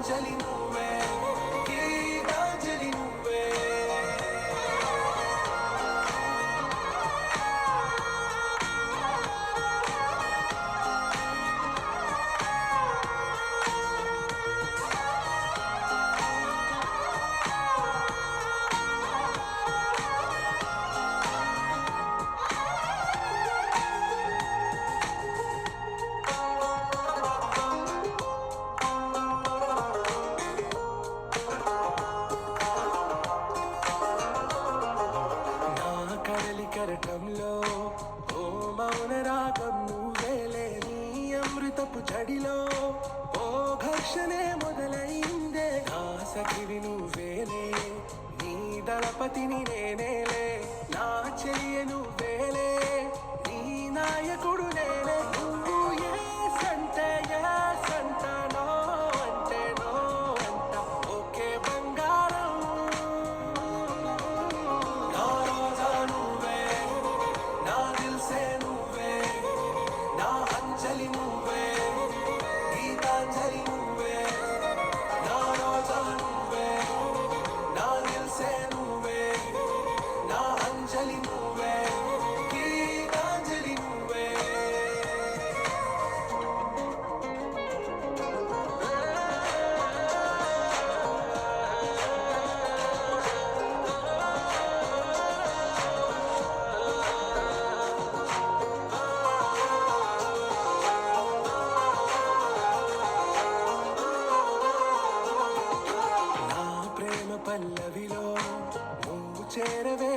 అంజలి నువ్వే గీతాంజలి నువ్వే కరటంలో ఓ మౌన రాగం నువ్వేలే నీ అమృతపు జడిలో ఓ ఘర్షణే మొదలైందే నా సఖివి నువ్వేలే నీ దళపతిని నేనేలే నా చెయ్య నువ్వేలే నీ నాయకుడు నేనే నువ్వు ఏ సంట నో అంటే నో అంట ఓకే బంగారం నా రోజా నువ్వే నా దిల్సే నువ్వే నా అంజలి నువ్వే గీతాంజలి నువ్వే నా రోజా నువ్వే నా దిల్సే నువ్వే నా అంజలి నువ్వే గీతాంజలి నువ్వే పల్లవిలో నువ్వు చేరవే